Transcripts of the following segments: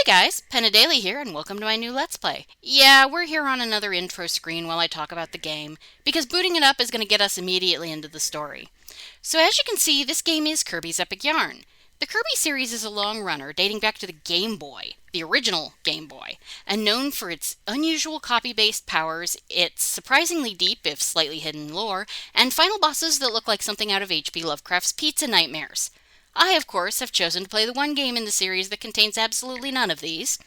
guys, Daily here, and welcome to my new Let's Play. Yeah, we're here on another intro screen while I talk about the game, because booting it up is going to get us immediately into the story. So as you can see, this game is Kirby's Epic Yarn. The Kirby series is a long runner dating back to the Game Boy, the original Game Boy, and known for its unusual copy-based powers, its surprisingly deep, if slightly hidden lore, and final bosses that look like something out of H.P. Lovecraft's Pizza Nightmares. I, of course, have chosen to play the one game in the series that contains absolutely none of these.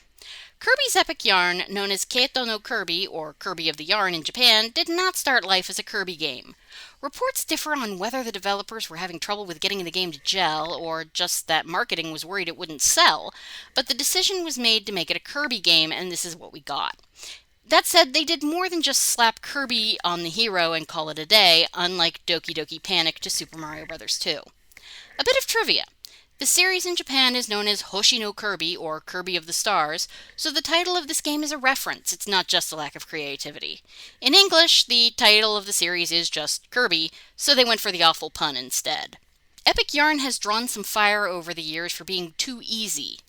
Kirby's Epic Yarn, known as Keito no Kirby, or Kirby of the Yarn in Japan, did not start life as a Kirby game. Reports differ on whether the developers were having trouble with getting the game to gel, or just that marketing was worried it wouldn't sell, but the decision was made to make it a Kirby game, and this is what we got. That said, they did more than just slap Kirby on the hero and call it a day, unlike Doki Doki Panic to Super Mario Bros. 2. A bit of trivia. The series in Japan is known as Hoshi no Kirby, or Kirby of the Stars, so the title of this game is a reference, it's not just a lack of creativity. In English, the title of the series is just Kirby, so they went for the awful pun instead. Epic Yarn has drawn some fire over the years for being too easy.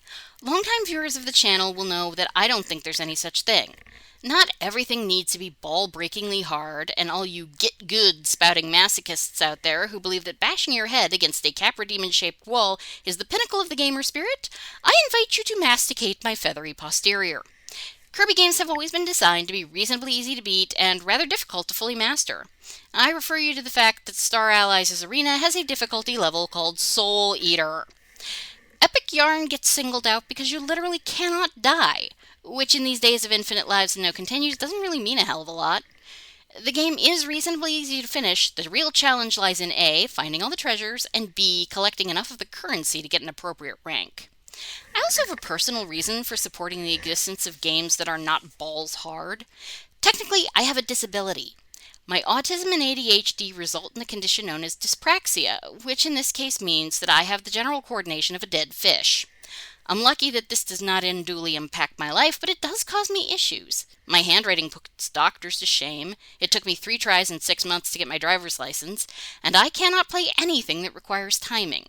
Longtime viewers of the channel will know that I don't think there's any such thing. Not everything needs to be ball-breakingly hard, and all you get-good spouting masochists out there who believe that bashing your head against a Capra Demon-shaped wall is the pinnacle of the gamer spirit, I invite you to masticate my feathery posterior. Kirby games have always been designed to be reasonably easy to beat and rather difficult to fully master. I refer you to the fact that Star Allies' Arena has a difficulty level called Soul Eater. Epic Yarn gets singled out because you literally cannot die, which in these days of infinite lives and no continues doesn't really mean a hell of a lot. The game is reasonably easy to finish. The real challenge lies in A, finding all the treasures, and B, collecting enough of the currency to get an appropriate rank. I also have a personal reason for supporting the existence of games that are not balls hard. Technically, I have a disability. My autism and ADHD result in the condition known as dyspraxia, which in this case means that I have the general coordination of a dead fish. I'm lucky that this does not unduly impact my life, but it does cause me issues. My handwriting puts doctors to shame, it took me 3 tries and 6 months to get my driver's license, and I cannot play anything that requires timing.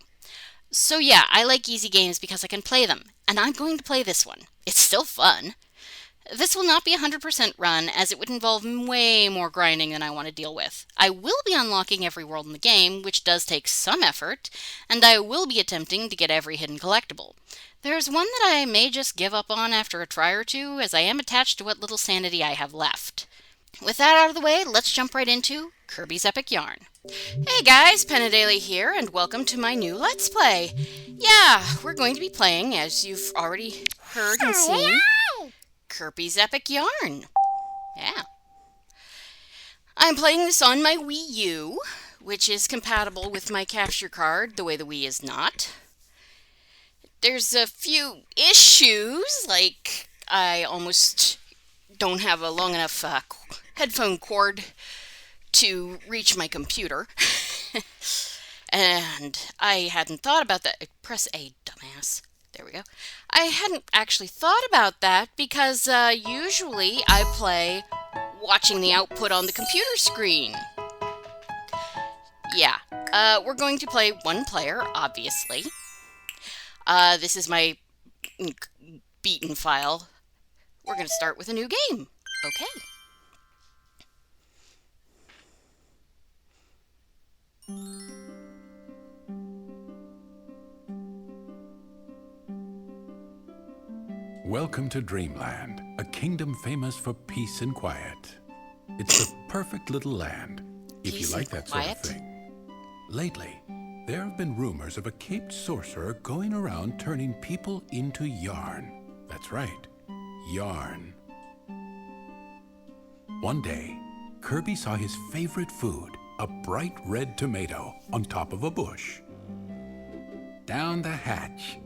So yeah, I like easy games because I can play them, and I'm going to play this one. It's still fun. This will not be a 100% run, as it would involve way more grinding than I want to deal with. I will be unlocking every world in the game, which does take some effort, and I will be attempting to get every hidden collectible. There's one that I may just give up on after a try or two, as I am attached to what little sanity I have left. With that out of the way, let's jump right into Kirby's Epic Yarn. Hey guys, Daily here, and welcome to my new Let's Play. Yeah, we're going to be playing, as you've already heard and seen, Kirby's Epic Yarn. Yeah. I'm playing this on my Wii U, which is compatible with my capture card, the way the Wii is not. There's a few issues, like I almost don't have a long enough headphone cord to reach my computer. And I hadn't thought about that. Press A, dumbass. There we go. I hadn't actually thought about that because usually I play watching the output on the computer screen. Yeah, we're going to play one player, obviously. This is my beaten file. We're going to start with a new game. Okay. Welcome to Dreamland, a kingdom famous for peace and quiet. It's the perfect little land, if you like that sort of thing. Lately, there have been rumors of a caped sorcerer going around turning people into yarn. That's right, yarn. One day, Kirby saw his favorite food, a bright red tomato, on top of a bush. Down the hatch.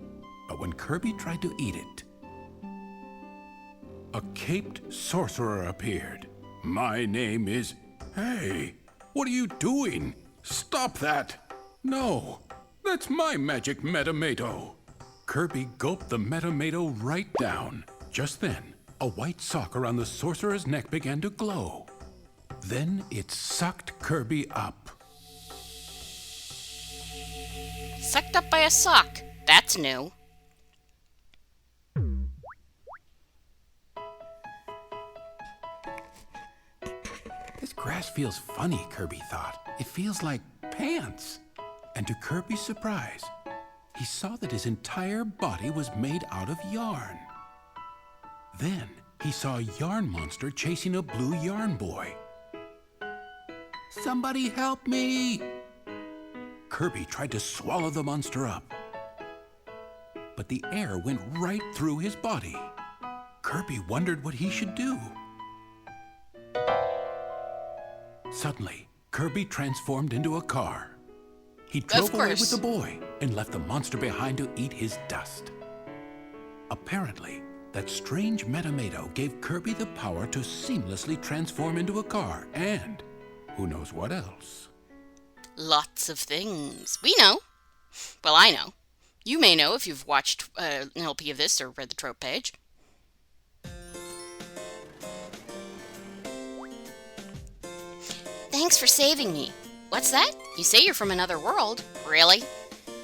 But when Kirby tried to eat it, a caped sorcerer appeared. My name is... Hey, what are you doing? Stop that! No, that's my magic Metamato. Kirby gulped the Metamato right down. Just then, a white sock around the sorcerer's neck began to glow. Then it sucked Kirby up. Sucked up by a sock. That's new. This grass feels funny, Kirby thought. It feels like pants. And to Kirby's surprise, he saw that his entire body was made out of yarn. Then he saw a yarn monster chasing a blue yarn boy. Somebody help me! Kirby tried to swallow the monster up, but the air went right through his body. Kirby wondered what he should do. Suddenly, Kirby transformed into a car. He drove away with the boy and left the monster behind to eat his dust. Apparently, that strange Metamato gave Kirby the power to seamlessly transform into a car and who knows what else. Lots of things. We know. Well, I know. You may know if you've watched an LP of this or read the trope page. Thanks for saving me. What's that? You say you're from another world? Really?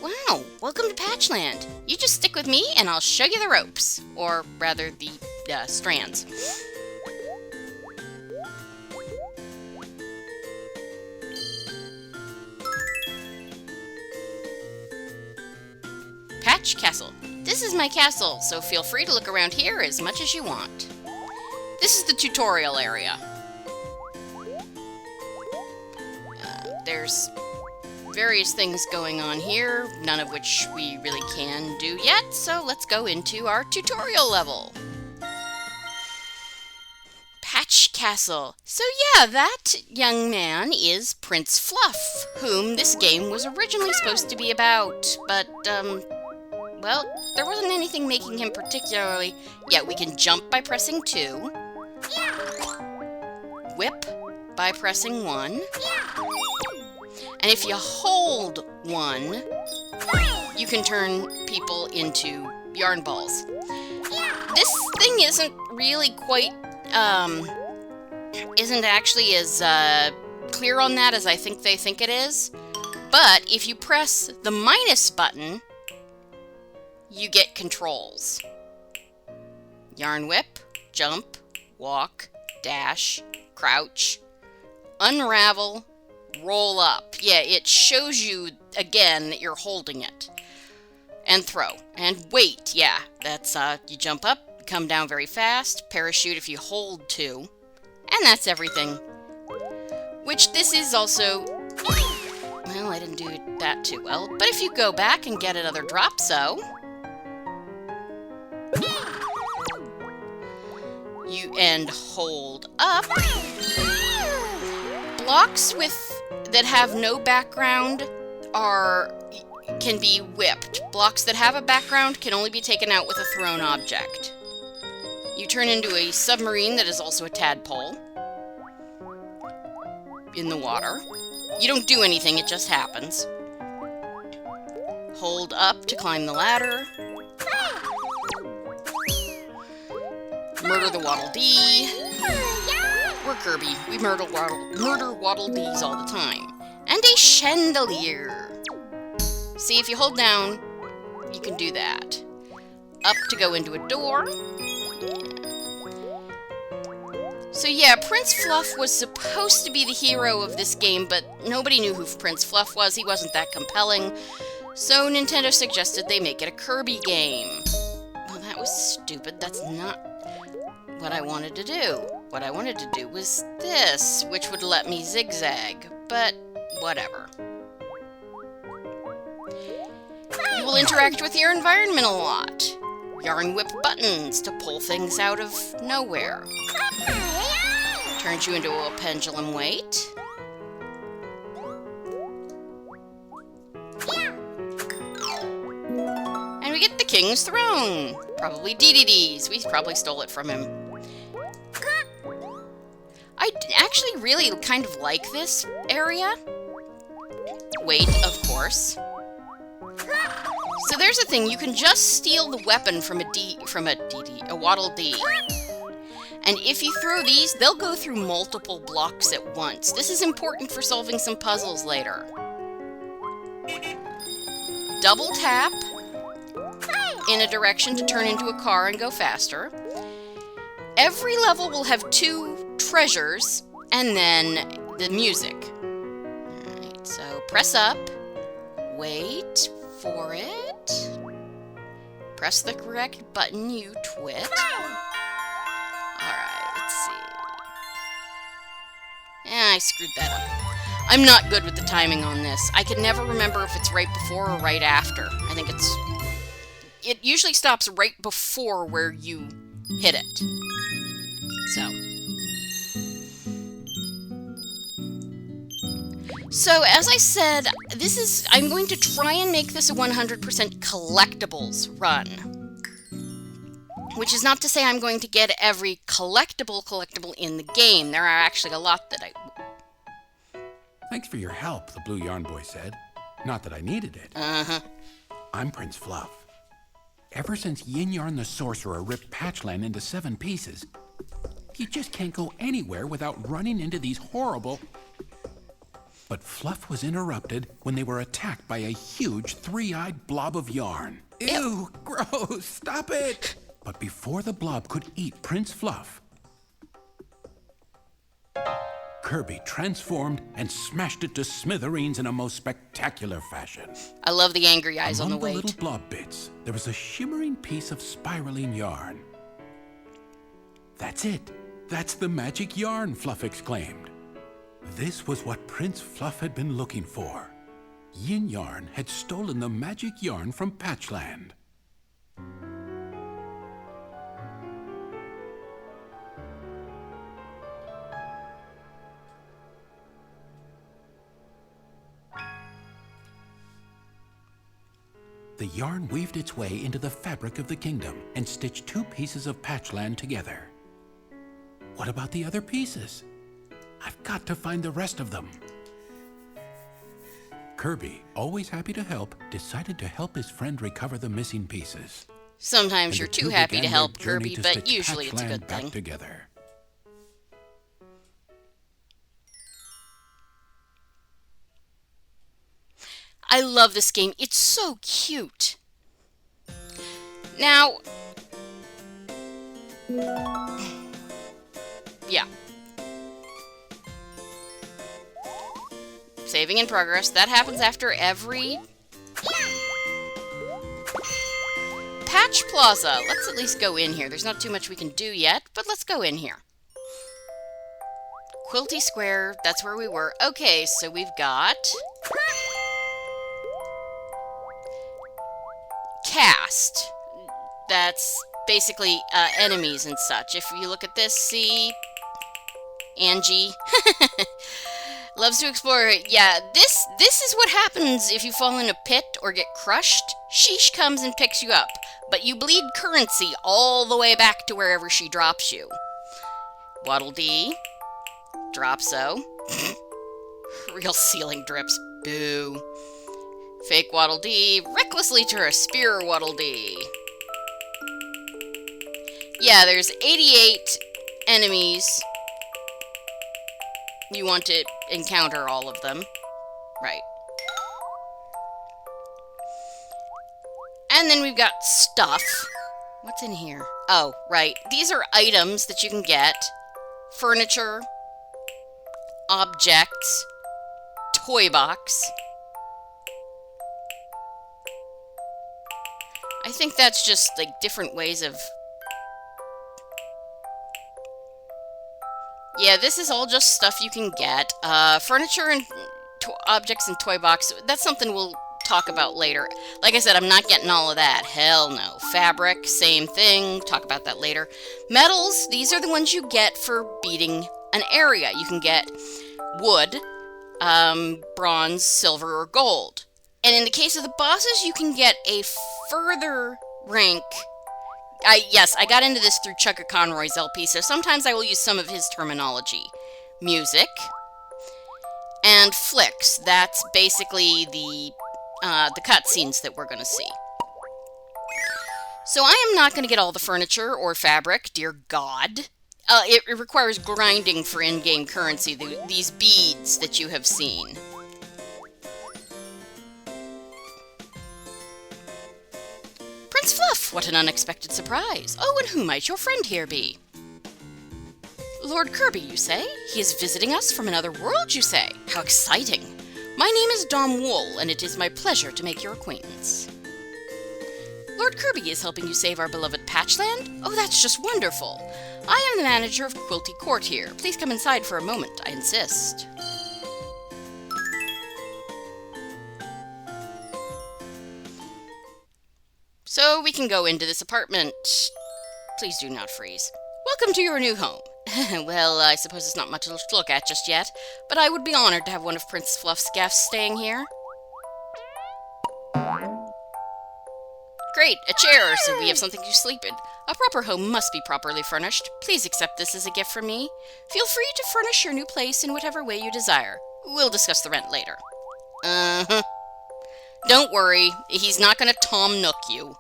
Wow, welcome to Patchland. You just stick with me and I'll show you the ropes. Or rather, the strands. Patch Castle. This is my castle, so feel free to look around here as much as you want. This is the tutorial area. There's various things going on here, none of which we really can do yet, so let's go into our tutorial level. Patch Castle. So yeah, that young man is Prince Fluff, whom this game was originally supposed to be about, but, well, there wasn't anything making him particularly... Yeah, we can jump by pressing 2. Whip by pressing 1. And if you hold 1, you can turn people into yarn balls. This thing isn't really quite, isn't actually as clear on that as I think they think it is. But if you press the minus button, you get controls. Yarn whip, jump, walk, dash, crouch, unravel, roll up. Yeah, it shows you, again, that you're holding it. And throw. And wait, yeah. That's, you jump up, come down very fast, parachute if you hold 2. And that's everything. Which this is also... Well, I didn't do that too well. But if you go back and get another drop, so... And hold up. Blocks that have no background can be whipped. Blocks that have a background can only be taken out with a thrown object. You turn into a submarine that is also a tadpole in the water. You don't do anything, it just happens. Hold up to climb the ladder. Murder the Waddle Dee. We're Kirby. We murder Waddle Dees all the time. And a chandelier. See, if you hold down, you can do that. Up to go into a door. So yeah, Prince Fluff was supposed to be the hero of this game, but nobody knew who Prince Fluff was. He wasn't that compelling. So Nintendo suggested they make it a Kirby game. Well, that was stupid. That's not what I wanted to do. What I wanted to do was this, which would let me zigzag, but whatever. You will interact with your environment a lot. Yarn whip buttons to pull things out of nowhere. Turns you into a pendulum weight. And we get the King's Throne. Probably DDD's. We probably stole it from him. I actually really kind of like this area. Weight, of course. So there's the thing, you can just steal the weapon from a Waddle Dee. And if you throw these, they'll go through multiple blocks at once. This is important for solving some puzzles later. Double tap in a direction to turn into a car and go faster. Every level will have 2 treasures, and then the music. Alright, so press up, wait for it, press the correct button, you twit. Alright, let's see. I screwed that up. I'm not good with the timing on this. I can never remember if it's right before or right after. I think it usually stops right before where you hit it. So as I said, I'm going to try and make this a 100% collectibles run. Which is not to say I'm going to get every collectible in the game. There are actually a lot that I... Thanks for your help, the Blue Yarn Boy said. Not that I needed it. Uh-huh. I'm Prince Fluff. Ever since Yin Yarn the Sorcerer ripped Patchland into 7 pieces, you just can't go anywhere without running into these horrible... But Fluff was interrupted when they were attacked by a huge 3-eyed blob of yarn. Ew, gross, stop it! But before the blob could eat Prince Fluff, Kirby transformed and smashed it to smithereens in a most spectacular fashion. I love the angry eyes on the weight. Among the little blob bits, there was a shimmering piece of spiraling yarn. That's it. That's the magic yarn, Fluff exclaimed. This was what Prince Fluff had been looking for. Yin Yarn had stolen the magic yarn from Patchland. The yarn weaved its way into the fabric of the kingdom and stitched 2 pieces of Patchland together. What about the other pieces? I've got to find the rest of them. Kirby, always happy to help, decided to help his friend recover the missing pieces. Sometimes you're too happy to help, Kirby, but usually it's a good thing. Together. I love this game. It's so cute. Now, yeah. Saving in progress. That happens after every Patch Plaza. Let's at least go in here. There's not too much we can do yet, but let's go in here. Quilty Square, that's where we were. Okay, so we've got cast. That's basically enemies and such. If you look at this, see Angie loves to explore. Yeah, this is what happens if you fall in a pit or get crushed. Sheesh comes and picks you up, but you bleed currency all the way back to wherever she drops you. Waddle Dee, Dropso, real ceiling drips. Boo. Fake Waddle Dee, recklessly to her spear Waddle Dee. Yeah, there's 88 enemies. You want to encounter all of them. Right. And then we've got stuff. What's in here? Oh, right. These are items that you can get. Furniture. Objects. Toy box. I think that's just, like, different ways of... Yeah, this is all just stuff you can get. Furniture and objects and toy box, that's something we'll talk about later. Like I said, I'm not getting all of that. Hell no. Fabric, same thing. Talk about that later. Metals, these are the ones you get for beating an area. You can get wood, bronze, silver, or gold. And in the case of the bosses, you can get a further rank. Yes, I got into this through Chugga Conroy's LP, so sometimes I will use some of his terminology. Music. And flicks. That's basically the cutscenes that we're going to see. So I am not going to get all the furniture or fabric, dear God. It requires grinding for in-game currency, these beads that you have seen. Prince Fluff, what an unexpected surprise. Oh, and who might your friend here be? Lord Kirby, you say? He is visiting us from another world, you say? How exciting! My name is Dom Wool, and it is my pleasure to make your acquaintance. Lord Kirby is helping you save our beloved Patchland? Oh, that's just wonderful! I am the manager of Quilty Court here. Please come inside for a moment, I insist. So we can go into this apartment. Please do not freeze. Welcome to your new home. Well, I suppose it's not much to look at just yet, but I would be honored to have one of Princess Fluff's guests staying here. Great, a chair, so we have something to sleep in. A proper home must be properly furnished. Please accept this as a gift from me. Feel free to furnish your new place in whatever way you desire. We'll discuss the rent later. Don't worry, he's not going to Tom Nook you.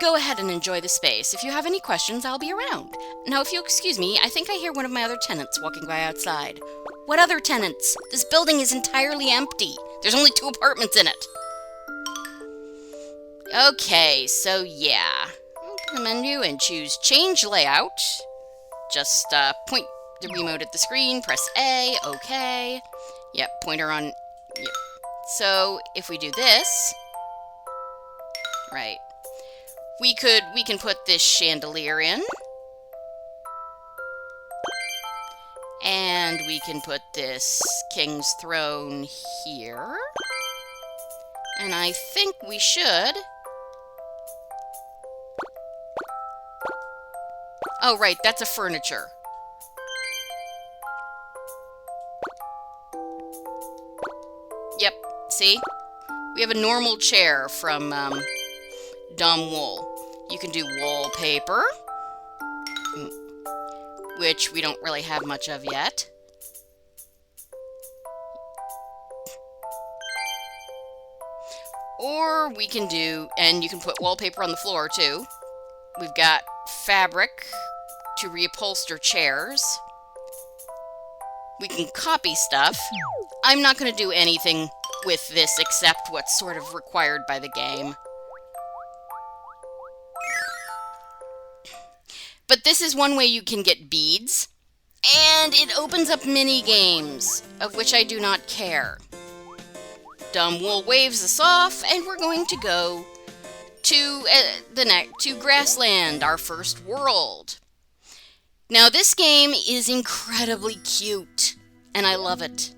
Go ahead and enjoy the space. If you have any questions, I'll be around. Now, if you'll excuse me, I think I hear one of my other tenants walking by outside. What other tenants? This building is entirely empty. There's only 2 apartments in it. Okay, so yeah. Open the menu and choose Change Layout. Just point the remote at the screen, press A, OK. Yep, pointer on... Yep. So, if we do this... Right. We can put this chandelier in. And we can put this King's Throne here. And I think we should... Oh, right, that's a furniture. Yep, see? We have a normal chair from Dom Wool. You can do wallpaper, which we don't really have much of yet. Or we can do, and you can put wallpaper on the floor too. We've got fabric to reupholster chairs. We can copy stuff. I'm not going to do anything with this except what's sort of required by the game. But this is one way you can get beads, and it opens up mini-games, of which I do not care. Dom Wool waves us off, and we're going to go to to Grassland, our first world. Now, this game is incredibly cute, and I love it.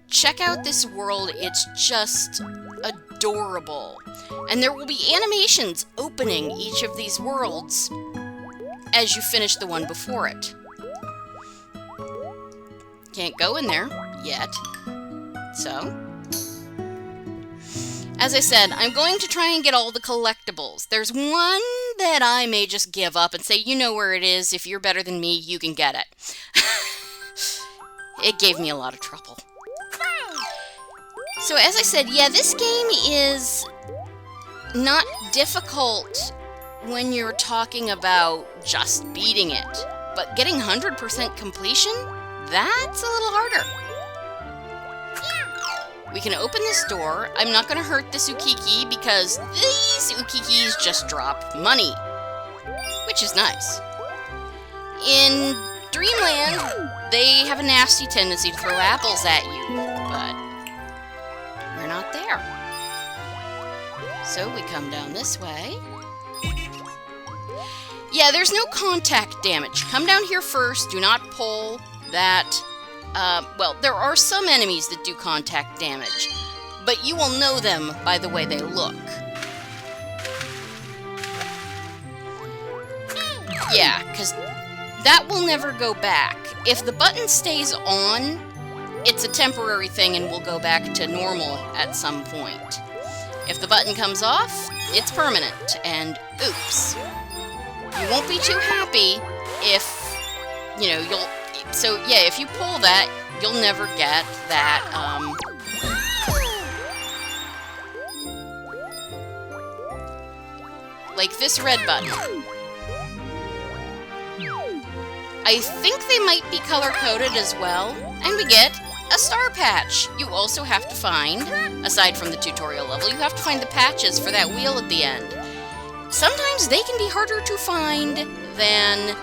Check out this world, it's just adorable. And there will be animations opening each of these worlds as you finish the one before it. Can't go in there yet. So, as I said, I'm going to try and get all the collectibles. There's one that I may just give up and say, you know where it is. If you're better than me, you can get it. It gave me a lot of trouble. So as I said, yeah, this game is not difficult when you're talking about just beating it. But getting 100% completion, that's a little harder. We can open this door. I'm not going to hurt this Ukiki because these Ukikis just drop money, which is nice. In Dreamland, they have a nasty tendency to throw apples at you, but we're not there. So we come down this way. Yeah, there's no contact damage. Come down here first. Do not pull that. Well, there are some enemies that do contact damage, but you will know them by the way they look. Yeah, because that will never go back. If the button stays on, it's a temporary thing and will go back to normal at some point. If the button comes off, it's permanent, and oops. You won't be too happy if, you know, you'll... So, yeah, if you pull that, you'll never get that, like this red button. I think they might be color-coded as well. And we get a star patch. You also have to find, aside from the tutorial level, you have to find the patches for that wheel at the end. Sometimes they can be harder to find than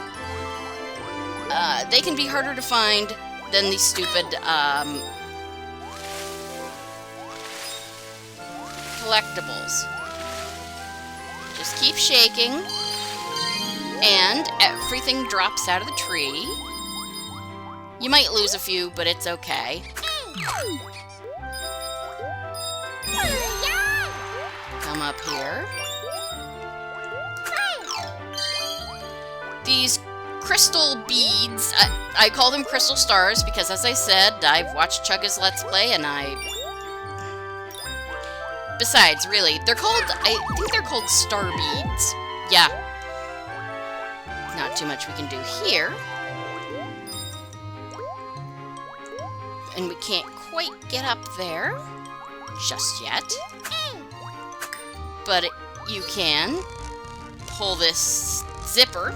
they can be harder to find than these stupid collectibles. Just keep shaking, and everything drops out of the tree. You might lose a few, but it's okay. Come up here. These crystal beads, I call them crystal stars because, as I said, I've watched Chugga's Let's Play, and besides, really, I think they're called star beads. Yeah. Not too much we can do here. And we can't quite get up there just yet. But you can pull this zipper.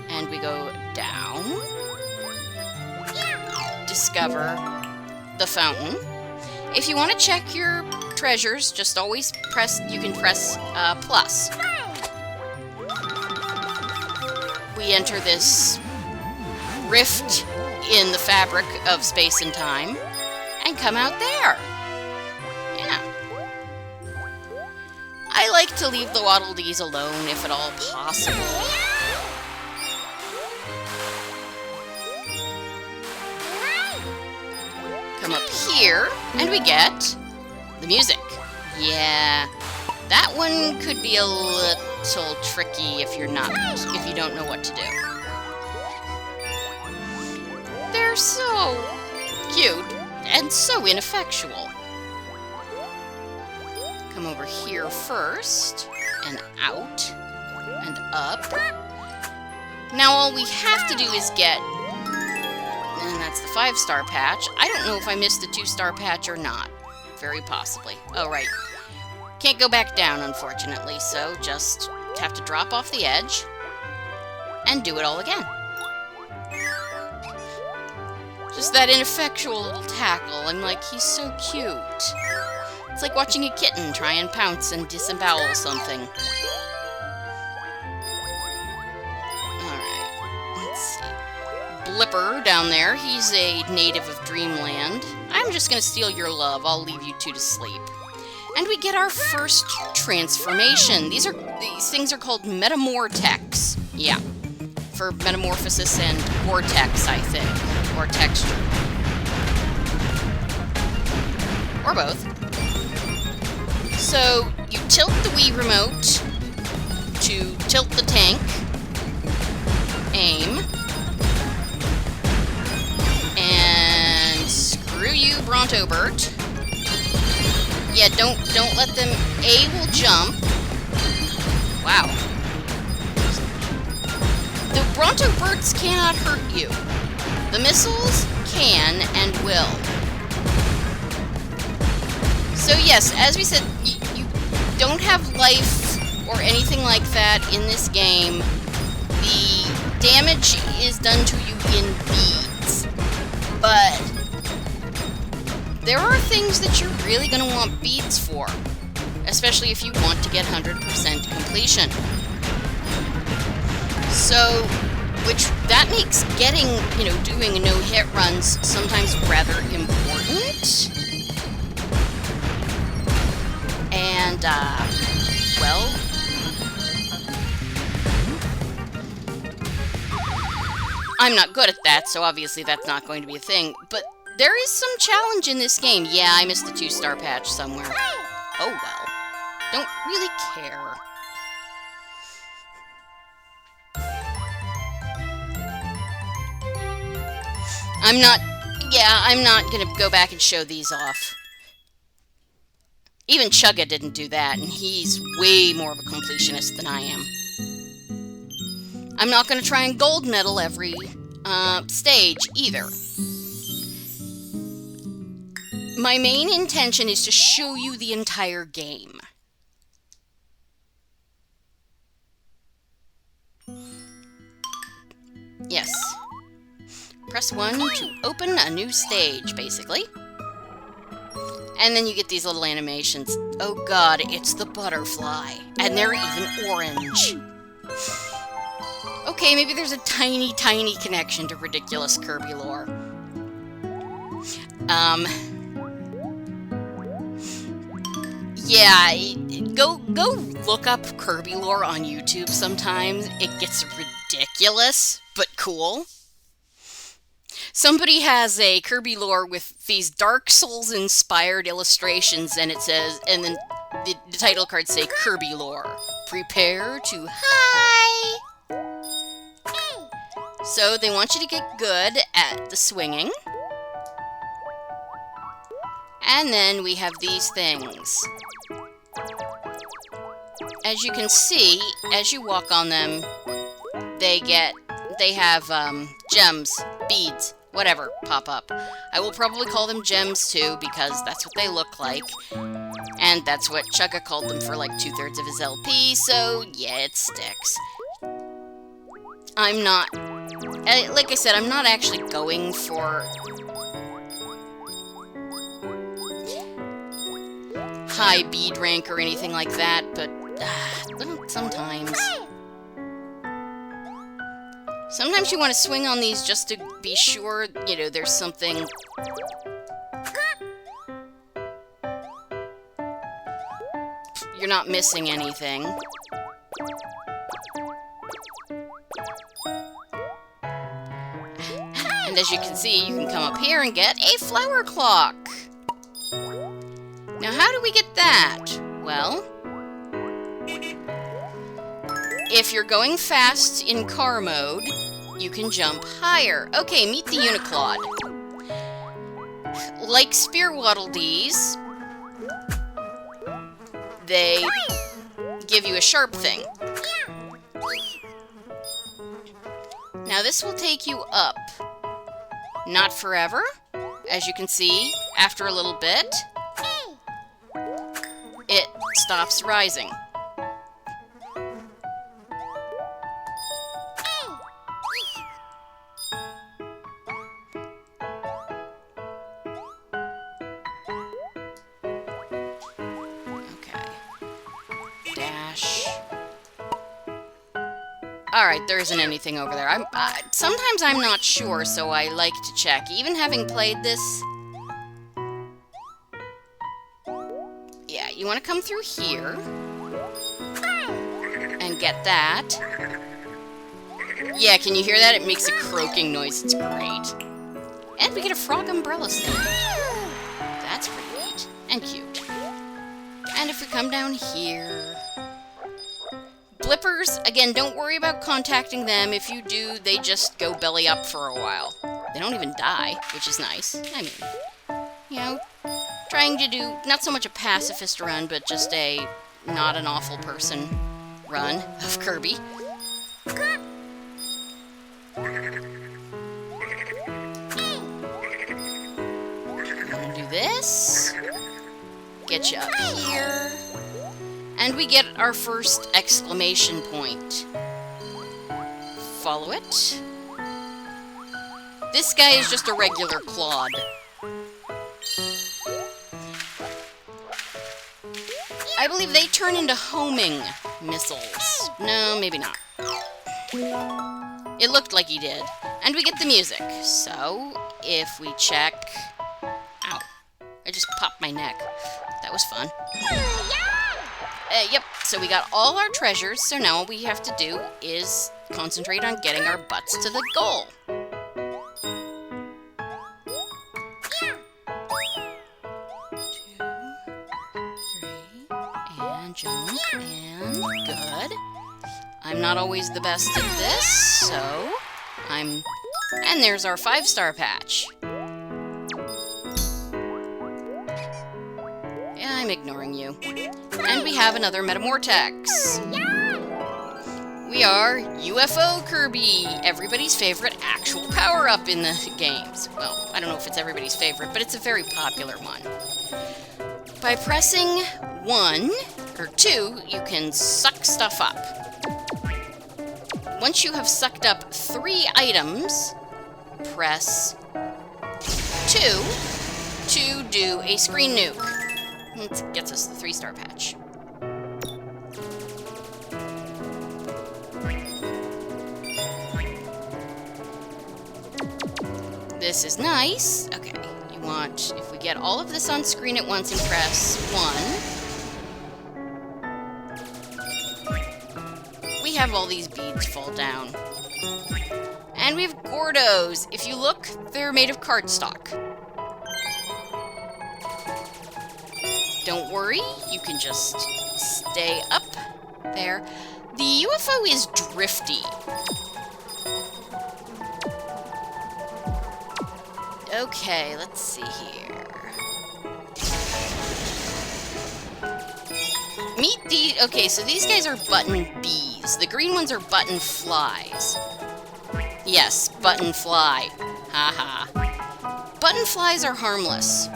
And we go down. Discover the fountain. If you want to check your treasures, just always you can press plus. We enter this rift in the fabric of space and time and come out there. Yeah. I like to leave the Waddle Dees alone if at all possible. Come up here, and we get the music. Yeah, that one could be a little tricky if you don't know what to do. They're so cute and so ineffectual. Come over here first, and out, and up. Now all we have to do is get, and that's the 5-star patch. I don't know if I missed the 2-star patch or not. Very possibly. Oh, right. Can't go back down, unfortunately, so just have to drop off the edge and do it all again. Just that ineffectual little tackle. I'm like, he's so cute. It's like watching a kitten try and pounce and disembowel something. Alright, let's see. Blipper down there, he's a native of Dreamland. I'm just gonna steal your love. I'll leave you two to sleep. And we get our first transformation. These things are called metamortex. Yeah. For metamorphosis and vortex, I think. Or texture. Or both. So, you tilt the Wii Remote to tilt the tank. Aim. And screw you, Brontobert. Yeah, don't let them... A will jump. Wow. The Brontoberts cannot hurt you. The missiles can and will. So yes, as we said, you don't have life or anything like that in this game. The damage is done to you in beads. But there are things that you're really going to want beads for. Especially if you want to get 100% completion. So, that makes getting, doing no-hit runs sometimes rather important. And, well... I'm not good at that, so obviously that's not going to be a thing. But there is some challenge in this game. Yeah, I missed the 2-star patch somewhere. Oh well. Don't really care. I'm not gonna go back and show these off. Even Chugga didn't do that, and he's way more of a completionist than I am. I'm not gonna try and gold medal every stage, either. My main intention is to show you the entire game. Yes. Press 1 to open a new stage, basically. And then you get these little animations. Oh god, it's the butterfly. And they're even orange. Okay, maybe there's a tiny, tiny connection to ridiculous Kirby lore. Yeah, go look up Kirby lore on YouTube sometimes. It gets ridiculous, but cool. Somebody has a Kirby lore with these Dark Souls inspired illustrations, and it says, and then the title cards say Kirby lore. Prepare to hi! So they want you to get good at the swinging. And then we have these things. As you can see, as you walk on them, they have gems, beads, whatever, pop up. I will probably call them gems too, because that's what they look like. And that's what Chugga called them for like 2/3 of his LP, so yeah, it sticks. I'm not, like I said, I'm not actually going for high bead rank or anything like that, but sometimes you want to swing on these just to be sure, you know, there's something. You're not missing anything. And as you can see, you can come up here and get a flower clock. Now, how do we get that? Well, if you're going fast in car mode, you can jump higher. Okay, meet the Uniclod. Like Spear Waddle Dees, they give you a sharp thing. Now, this will take you up. Not forever. As you can see, after a little bit, it stops rising. Okay. Dash. Alright, there isn't anything over there. Sometimes I'm not sure, so I like to check. Even having played this, yeah, you want to come through here and get that. Yeah, can you hear that? It makes a croaking noise. It's great. And we get a frog umbrella stand. That's pretty neat and cute. And if we come down here, blippers, again, don't worry about contacting them. If you do, they just go belly up for a while. They don't even die, which is nice. I mean, you know, trying to do not so much a pacifist run, but just a not an awful person run of Kirby. I'm gonna do this. Get you up here. And we get our first exclamation point. Follow it. This guy is just a regular Claude. I believe they turn into homing missiles. No, maybe not. It looked like he did. And we get the music. So, if we check... Ow. I just popped my neck. That was fun. Yep, so we got all our treasures, so now all we have to do is concentrate on getting our butts to the goal. 2, 3, and jump, and good. I'm not always the best at this, so and there's our 5-star patch. Yeah, I'm ignoring you. And we have another Metamortex. We are UFO Kirby, everybody's favorite actual power-up in the games. Well, I don't know if it's everybody's favorite, but it's a very popular one. By pressing 1 or 2, you can suck stuff up. Once you have sucked up 3 items, press 2 to do a screen nuke. It gets us the 3-star patch. This is nice. Okay, you want, if we get all of this on screen at once and press 1, we have all these beads fall down. And we have Gordos. If you look, they're made of cardstock. Don't worry, you can just stay up there. The UFO is drifty. Okay, let's see here. Meet the... Okay, so these guys are button bees. The green ones are button flies. Yes, button fly. Haha. Button flies are harmless.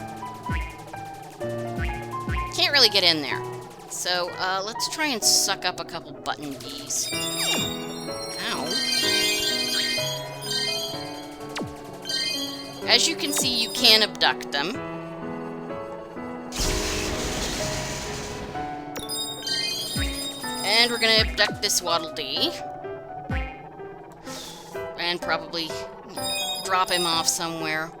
Can't really get in there. So, let's try and suck up a couple button bees. Ow. As you can see, you can abduct them. And we're gonna abduct this Waddle Dee. And probably drop him off somewhere.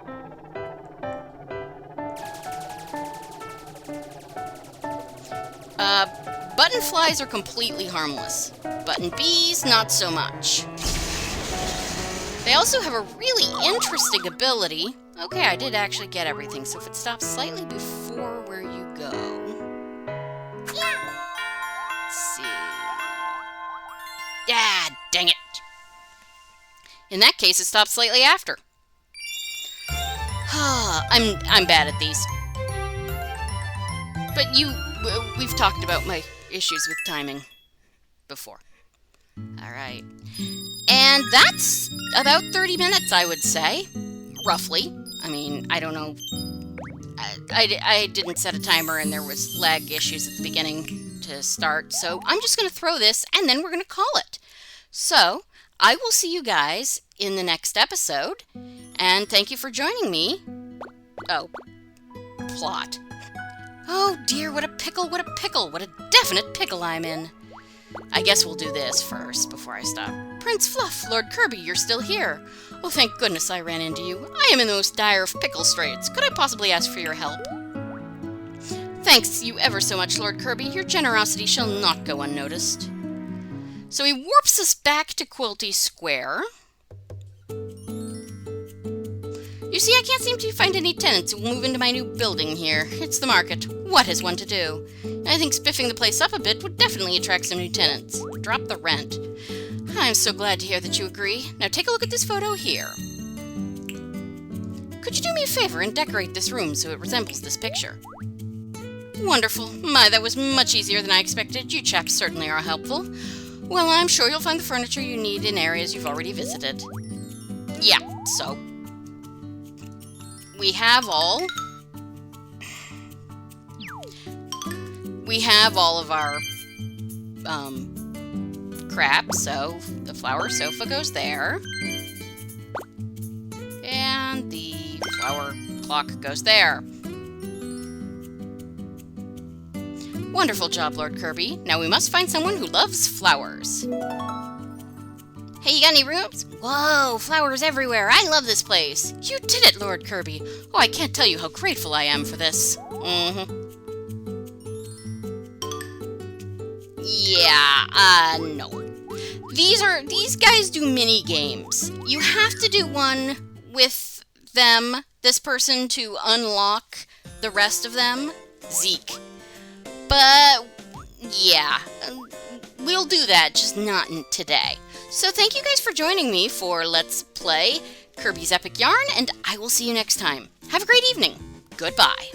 Button flies are completely harmless. Button bees, not so much. They also have a really interesting ability. Okay, I did actually get everything, so if it stops slightly before where you go... Let's see... Ah, dang it! In that case, it stops slightly after. I'm bad at these. But we've talked about my issues with timing before. Alright. And that's about 30 minutes, I would say. Roughly. I mean, I don't know. I didn't set a timer and there was lag issues at the beginning to start. So I'm just going to throw this and then we're going to call it. So I will see you guys in the next episode. And thank you for joining me. Oh. Plot. Oh dear, what a pickle, what a pickle, what a definite pickle I'm in. I guess we'll do this first before I stop. Prince Fluff, Lord Kirby, you're still here. Oh, thank goodness I ran into you. I am in the most dire of pickle straits. Could I possibly ask for your help? Thanks you ever so much, Lord Kirby. Your generosity shall not go unnoticed. So he warps us back to Quilty Square. You see, I can't seem to find any tenants who will move into my new building here. It's the market. What is one to do? I think spiffing the place up a bit would definitely attract some new tenants. Drop the rent. I'm so glad to hear that you agree. Now take a look at this photo here. Could you do me a favor and decorate this room so it resembles this picture? Wonderful. My, that was much easier than I expected. You chaps certainly are helpful. Well, I'm sure you'll find the furniture you need in areas you've already visited. Yeah, so... We have all of our crap, so the flower sofa goes there. And the flower clock goes there. Wonderful job, Lord Kirby. Now we must find someone who loves flowers. Hey, you got any rooms? Whoa, flowers everywhere. I love this place. You did it, Lord Kirby. Oh, I can't tell you how grateful I am for this. Yeah, no. These guys do mini games. You have to do one with them, this person, to unlock the rest of them. Zeke. But, yeah. We'll do that, just not today. So thank you guys for joining me for Let's Play Kirby's Epic Yarn, and I will see you next time. Have a great evening. Goodbye.